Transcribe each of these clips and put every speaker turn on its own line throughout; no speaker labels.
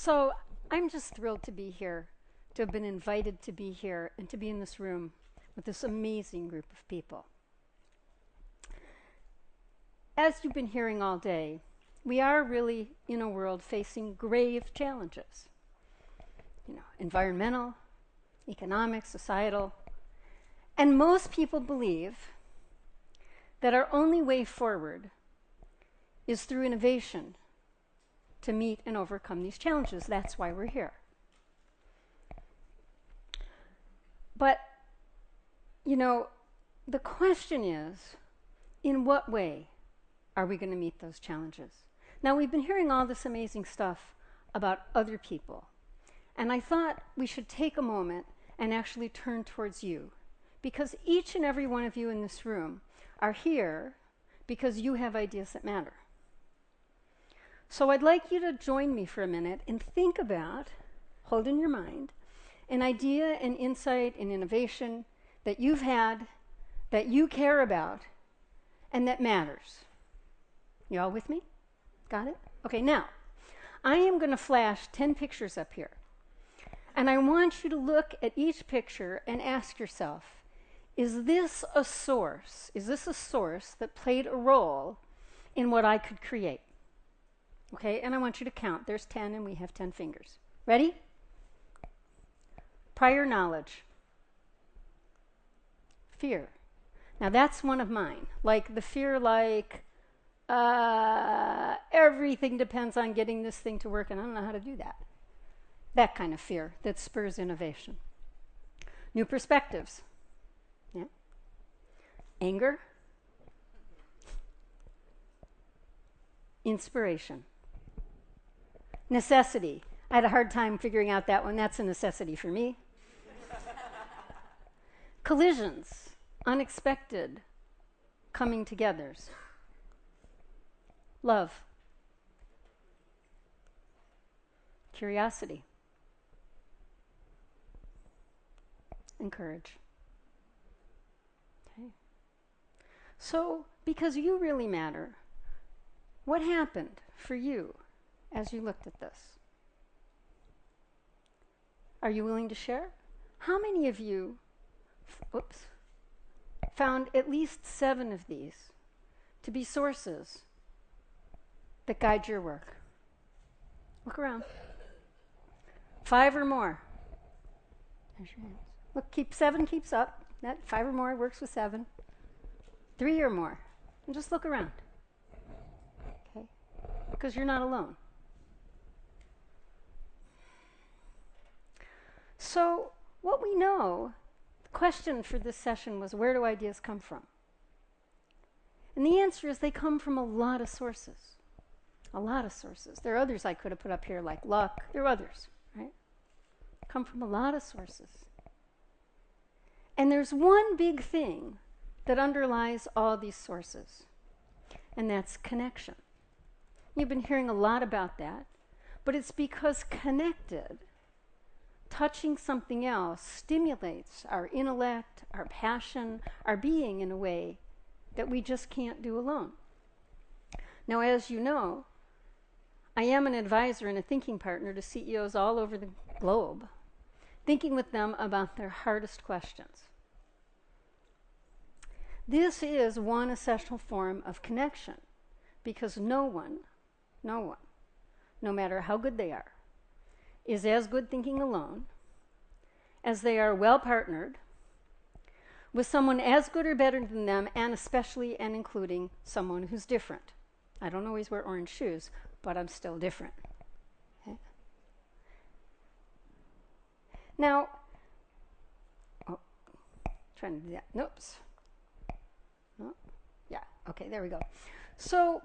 So I'm just thrilled to be here, to have been invited to be here, and to be in this room with this amazing group of people. As you've been hearing all day, we are really in a world facing grave challenges. Environmental, economic, societal. And most people believe that our only way forward is through innovation to meet and overcome these challenges. That's why we're here. But, the question is, in what way are we going to meet those challenges? Now, we've been hearing all this amazing stuff about other people, and I thought we should take a moment and actually turn towards you, because each and every one of you in this room are here because you have ideas that matter. So I'd like you to join me for a minute and think about, hold in your mind, an idea, an insight, an innovation that you've had, that you care about, and that matters. You all with me? Got it? Okay, now, I am going to flash 10 pictures up here. And I want you to look at each picture and ask yourself, is this a source? Is this a source that played a role in what I could create? Okay, and I want you to count. There's 10 and we have 10 fingers. Ready? Prior knowledge. Fear. Now that's one of mine. Like the fear everything depends on getting this thing to work and I don't know how to do that. That kind of fear that spurs innovation. New perspectives. Yeah. Anger. Inspiration. Necessity. I had a hard time figuring out that one. That's a necessity for me. Collisions. Unexpected coming togethers. Love. Curiosity. And courage. Okay. So, because you really matter, what happened for you as you looked at this? Are you willing to share? How many of you, found at least 7 of these to be sources that guide your work? Look around. 5 or more. There's your hands. Look, 7 keeps up. That 5 or more works with 7. 3 or more. And just look around. Okay? Because you're not alone. So, what we know, the question for this session was, where do ideas come from? And the answer is they come from a lot of sources. A lot of sources. There are others I could have put up here, like luck. There are others, right? Come from a lot of sources. And there's one big thing that underlies all these sources, and that's connection. You've been hearing a lot about that, but it's because connected, touching something else, stimulates our intellect, our passion, our being in a way that we just can't do alone. Now, as you know, I am an advisor and a thinking partner to CEOs all over the globe, thinking with them about their hardest questions. This is one essential form of connection, because no one, no matter how good they are, is as good thinking alone as they are well partnered with someone as good or better than them, and especially and including someone who's different. I don't always wear orange shoes, but I'm still different. Okay? Now, trying to do that. Oops. Oh, yeah, okay, there we go. So,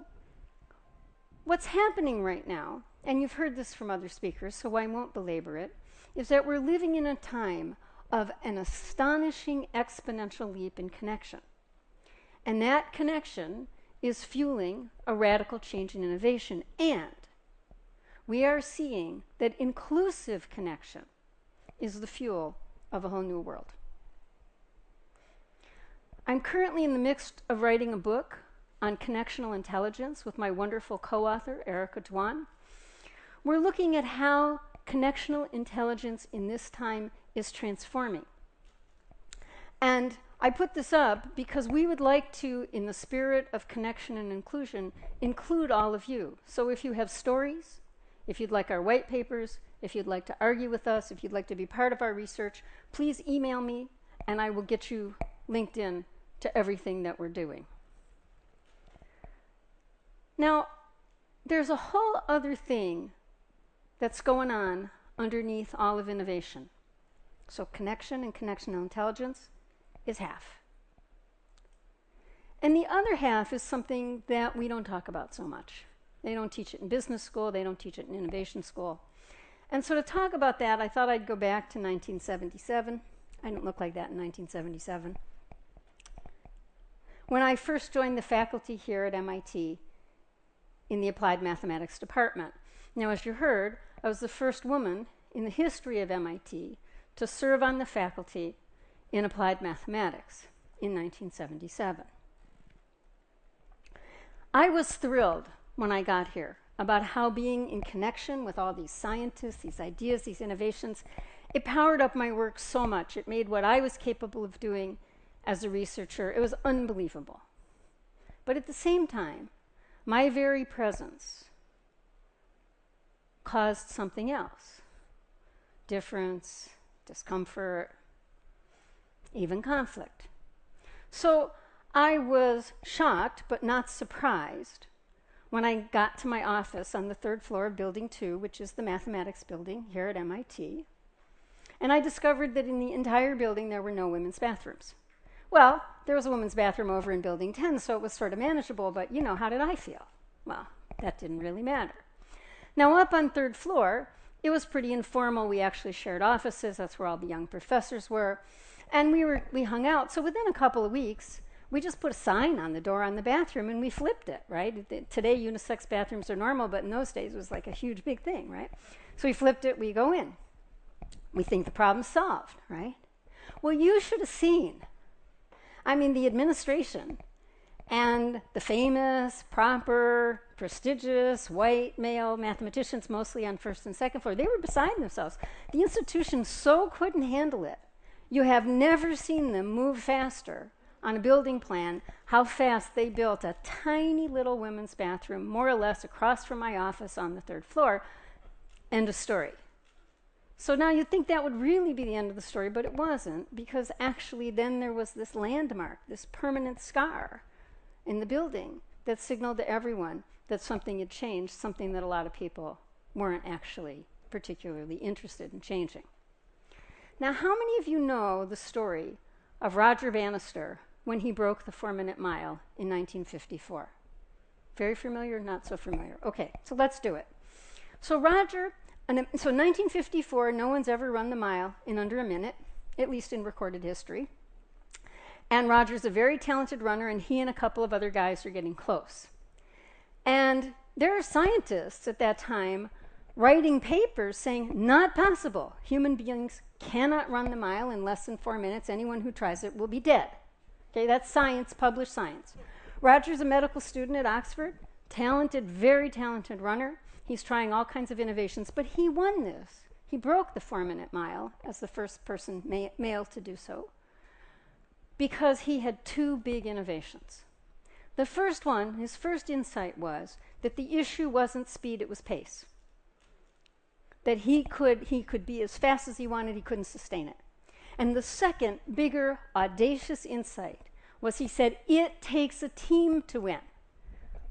what's happening right now, and you've heard this from other speakers, so I won't belabor it, is that we're living in a time of an astonishing exponential leap in connection. And that connection is fueling a radical change in innovation. And we are seeing that inclusive connection is the fuel of a whole new world. I'm currently in the midst of writing a book on connectional intelligence with my wonderful co-author, Erica Dwan. we're looking at how connectional intelligence in this time is transforming. And I put this up because we would like to, in the spirit of connection and inclusion, include all of you. So if you have stories, if you'd like our white papers, if you'd like to argue with us, if you'd like to be part of our research, please email me and I will get you linked in to everything that we're doing. Now, there's a whole other thing that's going on underneath all of innovation. So connection and connectional intelligence is half. And the other half is something that we don't talk about so much. They don't teach it in business school, they don't teach it in innovation school. And so to talk about that, I thought I'd go back to 1977. I didn't look like that in 1977. When I first joined the faculty here at MIT in the Applied Mathematics department. Now, as you heard, I was the first woman in the history of MIT to serve on the faculty in Applied Mathematics in 1977. I was thrilled when I got here about how being in connection with all these scientists, these ideas, these innovations, it powered up my work so much. It made what I was capable of doing as a researcher, it was unbelievable. But at the same time, my very presence caused something else. Difference, discomfort, even conflict. So I was shocked, but not surprised, when I got to my office on the 3rd floor of Building 2, which is the mathematics building here at MIT, and I discovered that in the entire building there were no women's bathrooms. Well, there was a women's bathroom over in Building 10, so it was sort of manageable, but you know, how did I feel? Well, that didn't really matter. Now, up on 3rd floor, it was pretty informal. We actually shared offices. That's where all the young professors were. And we hung out. So within a couple of weeks, we just put a sign on the door on the bathroom and we flipped it, right? Today, unisex bathrooms are normal, but in those days, it was like a huge, big thing, right? So we flipped it, we go in. We think the problem's solved, right? Well, you should have seen. I mean, the administration and the famous, proper, prestigious, white male mathematicians, mostly on 1st and 2nd floor, they were beside themselves. The institution so couldn't handle it. You have never seen them move faster on a building plan, how fast they built a tiny little women's bathroom, more or less across from my office on the 3rd floor. End of story. So now you'd think that would really be the end of the story, but it wasn't, because actually then there was this landmark, this permanent scar in the building that signaled to everyone that something had changed, something that a lot of people weren't actually particularly interested in changing. Now, how many of you know the story of Roger Bannister when he broke the 4-minute mile in 1954? Very familiar, not so familiar. Okay, so let's do it. So 1954, no one's ever run the mile in under a minute, at least in recorded history. And Roger's a very talented runner, and he and a couple of other guys are getting close. And there are scientists at that time writing papers saying, not possible. Human beings cannot run the mile in less than 4 minutes. Anyone who tries it will be dead. Okay, that's science, published science. Roger's a medical student at Oxford, talented, very talented runner. He's trying all kinds of innovations, but he won this. He broke the 4-minute mile as the first person male to do so because he had 2 big innovations. The first one, his first insight was that the issue wasn't speed, it was pace. That he could be as fast as he wanted, he couldn't sustain it. And the second, bigger, audacious insight was he said, it takes a team to win.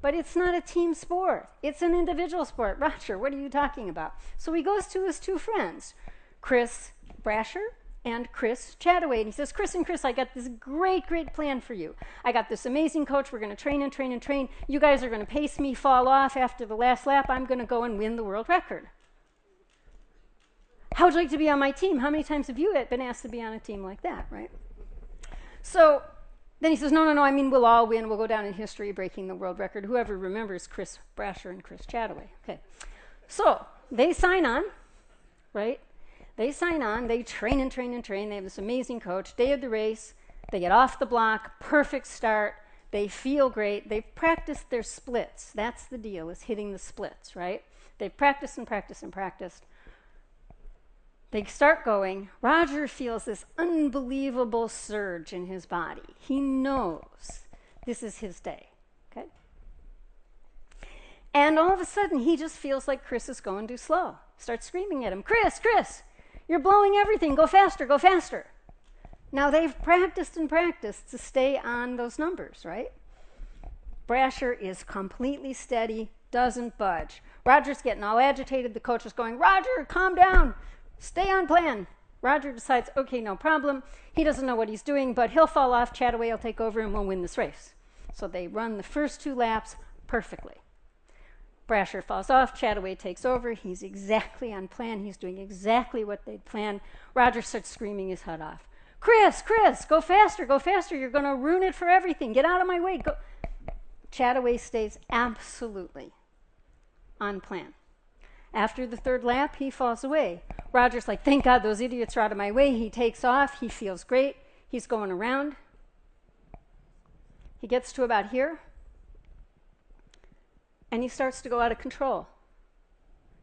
But it's not a team sport. It's an individual sport. Roger, what are you talking about? So he goes to his 2 friends, Chris Brasher and Chris Chataway. And he says, Chris and Chris, I got this great, great plan for you. I got this amazing coach. We're going to train and train and train. You guys are going to pace me, fall off after the last lap. I'm going to go and win the world record. How would you like to be on my team? How many times have you been asked to be on a team like that, right? So then he says, no, I mean, we'll all win. We'll go down in history breaking the world record. Whoever remembers Chris Brasher and Chris Chataway. Okay. So they sign on, right? They sign on. They train and train and train. They have this amazing coach. Day of the race. They get off the block. Perfect start. They feel great. They've practiced their splits. That's the deal, is hitting the splits, right? They've practiced and practiced and practiced. They start going. Roger feels this unbelievable surge in his body. He knows this is his day, okay? And all of a sudden, he just feels like Chris is going too slow. Starts screaming at him, Chris, you're blowing everything. Go faster, go faster. Now, they've practiced and practiced to stay on those numbers, right? Brasher is completely steady, doesn't budge. Roger's getting all agitated. The coach is going, Roger, calm down. Stay on plan. Roger decides, okay, no problem. He doesn't know what he's doing, but he'll fall off. Chataway will take over and we'll win this race. So they run the first 2 laps perfectly. Brasher falls off. Chataway takes over. He's exactly on plan. He's doing exactly what they'd planned. Roger starts screaming his head off. Chris, go faster, go faster. You're going to ruin it for everything. Get out of my way. Go. Chataway stays absolutely on plan. After the 3rd lap, he falls away. Roger's like, thank God those idiots are out of my way. He takes off. He feels great. He's going around. He gets to about here, and he starts to go out of control.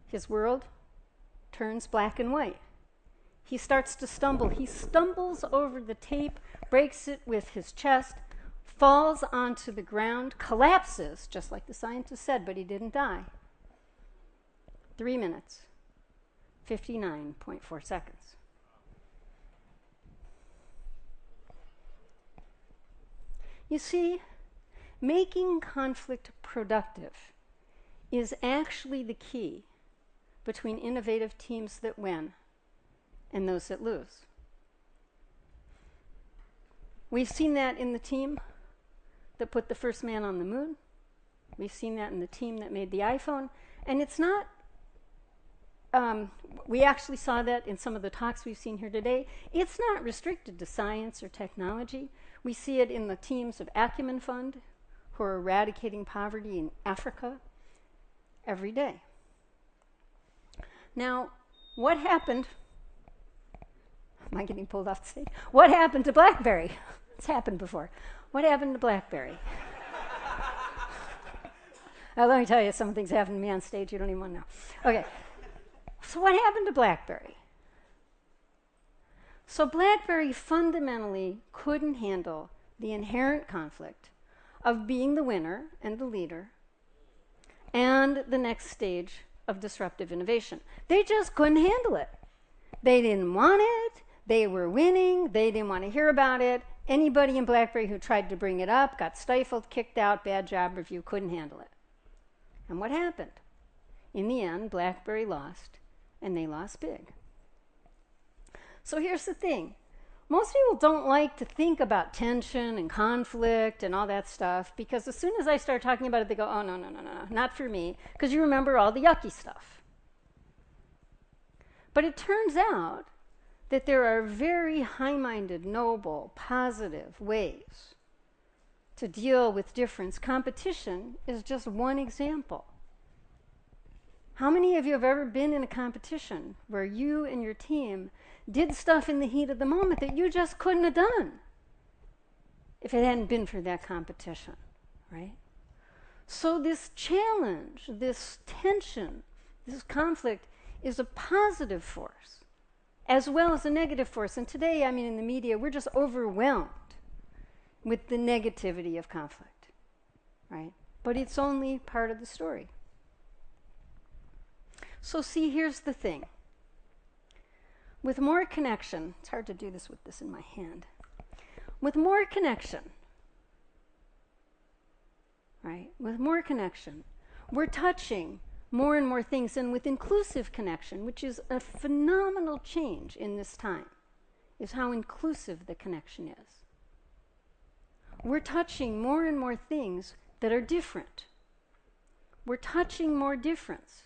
His world turns black and white. He starts to stumble. He stumbles over the tape, breaks it with his chest, falls onto the ground, collapses, just like the scientist said, but he didn't die. 3 minutes, 59.4 seconds. You see, making conflict productive is actually the key between innovative teams that win and those that lose. We've seen that in the team that put the first man on the moon. We've seen that in the team that made the iPhone. And it's not, we actually saw that in some of the talks we've seen here today. It's not restricted to science or technology. We see it in the teams of Acumen Fund, who are eradicating poverty in Africa every day. Now, what happened? Am I getting pulled off the stage? What happened to BlackBerry? It's happened before. What happened to BlackBerry? Let me tell you, some things happen to me on stage you don't even want to know. Okay, so what happened to BlackBerry? So BlackBerry fundamentally couldn't handle the inherent conflict of being the winner and the leader and the next stage of disruptive innovation. They just couldn't handle it. They didn't want it. They were winning. They didn't want to hear about it. Anybody in BlackBerry who tried to bring it up got stifled, kicked out, bad job review, couldn't handle it. And what happened? In the end, BlackBerry lost, and they lost big. So here's the thing. Most people don't like to think about tension and conflict and all that stuff, because as soon as I start talking about it, they go, oh, no, not for me, because you remember all the yucky stuff. But it turns out that there are very high-minded, noble, positive ways to deal with difference. Competition is just one example. How many of you have ever been in a competition where you and your team did stuff in the heat of the moment that you just couldn't have done if it hadn't been for that competition, right? So this challenge, this tension, this conflict is a positive force as well as a negative force. And today, I mean, in the media, we're just overwhelmed with the negativity of conflict, right? But it's only part of the story. So see, here's the thing. With more connection, it's hard to do this with this in my hand. With more connection, right? With more connection, we're touching more and more things. And with inclusive connection, which is a phenomenal change in this time, is how inclusive the connection is. We're touching more and more things that are different. We're touching more difference,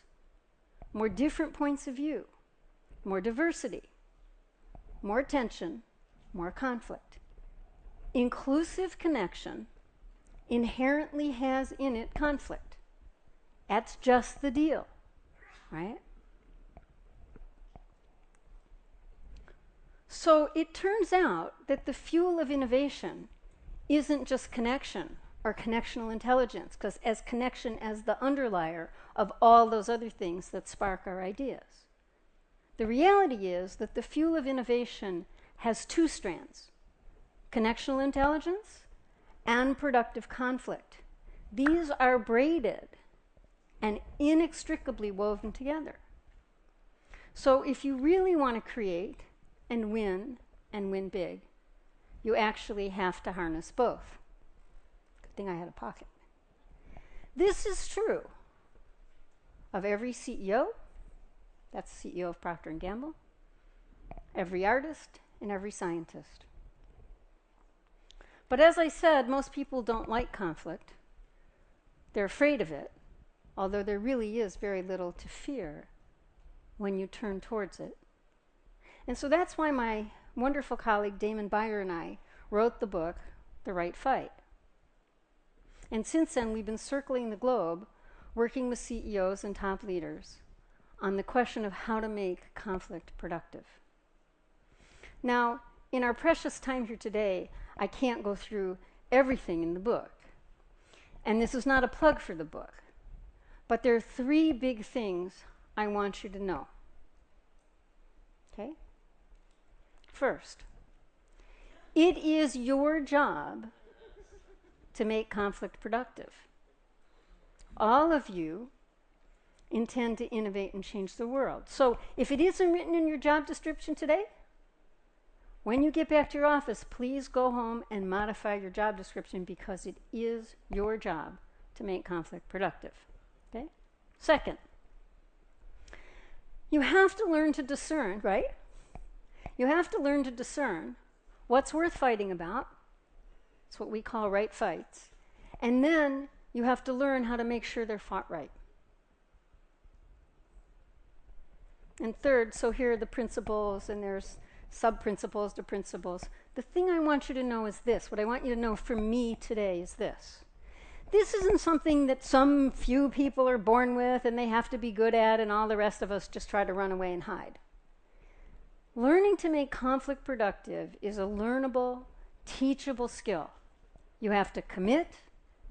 more different points of view, more diversity, more tension, more conflict. Inclusive connection inherently has in it conflict. That's just the deal, right? So it turns out that the fuel of innovation isn't just connection, or connectional intelligence, because as connection as the underlier of all those other things that spark our ideas. The reality is that the fuel of innovation has two strands: connectional intelligence and productive conflict. These are braided and inextricably woven together. So if you really want to create and win big, you actually have to harness both. Good thing I had a pocket. This is true of every CEO, that's the CEO of Procter & Gamble, every artist, and every scientist. But as I said, most people don't like conflict. They're afraid of it, although there really is very little to fear when you turn towards it. And so that's why my wonderful colleague Damon Beyer and I wrote the book, The Right Fight. And since then, we've been circling the globe, working with CEOs and top leaders on the question of how to make conflict productive. Now, in our precious time here today, I can't go through everything in the book. And this is not a plug for the book. But there are three big things I want you to know. Okay? First, it is your job to make conflict productive. All of you intend to innovate and change the world. So if it isn't written in your job description today, when you get back to your office, please go home and modify your job description, because it is your job to make conflict productive. Okay? Second, you have to learn to discern, right? You have to learn to discern what's worth fighting about. It's what we call right fights. And then you have to learn how to make sure they're fought right. And third, so here are the principles, and there's sub-principles to principles. The thing I want you to know is this. What I want you to know from me today is this. This isn't something that some few people are born with and they have to be good at, and all the rest of us just try to run away and hide. Learning to make conflict productive is a learnable, teachable skill. You have to commit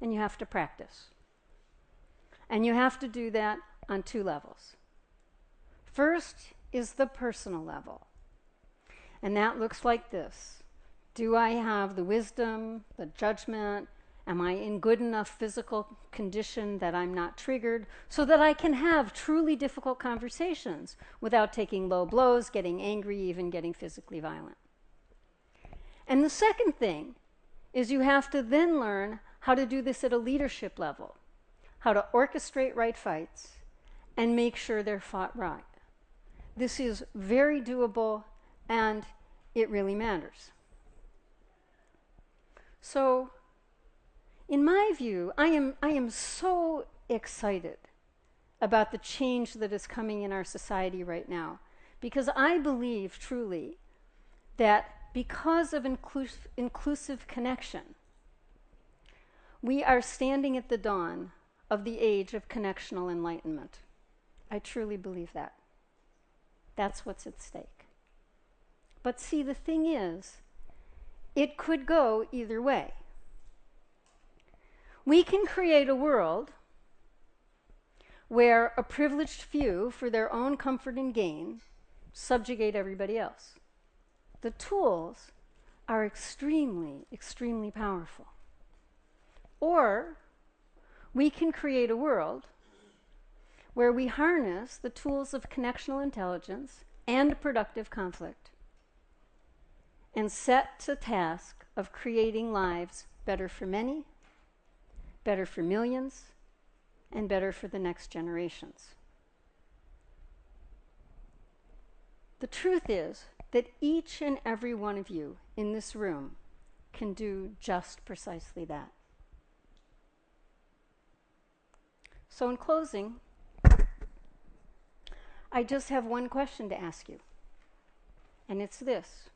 and you have to practice. And you have to do that on two levels. First is the personal level. And that looks like this. Do I have the wisdom, the judgment? Am I in good enough physical condition that I'm not triggered so that I can have truly difficult conversations without taking low blows, getting angry, even getting physically violent? And the second thing is you have to then learn how to do this at a leadership level, how to orchestrate right fights and make sure they're fought right. This is very doable, and it really matters. So, in my view, I am so excited about the change that is coming in our society right now, because I believe truly that because of inclusive connection, we are standing at the dawn of the age of connectional enlightenment. I truly believe that. That's what's at stake. But see, the thing is, it could go either way. We can create a world where a privileged few, for their own comfort and gain, subjugate everybody else. The tools are extremely, extremely powerful. Or we can create a world where we harness the tools of connectional intelligence and productive conflict and set to task of creating lives better for many, better for millions, and better for the next generations. The truth is that each and every one of you in this room can do just precisely that. So in closing, I just have one question to ask you, and it's this.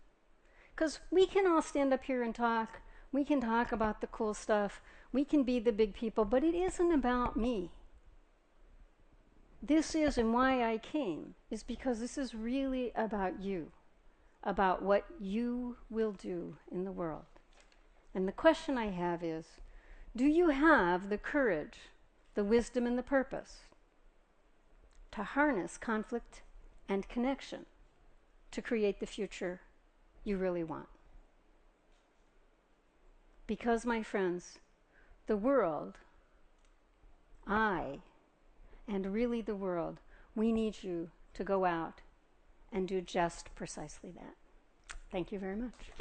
Because we can all stand up here and talk, we can talk about the cool stuff, we can be the big people, but it isn't about me. This is, and why I came, is because this is really about you, about what you will do in the world. And the question I have is, Do you have the courage, the wisdom, and the purpose to harness conflict and connection to create the future you really want? Because, my friends, the world, and really the world, we need you to go out and do just precisely that. Thank you very much.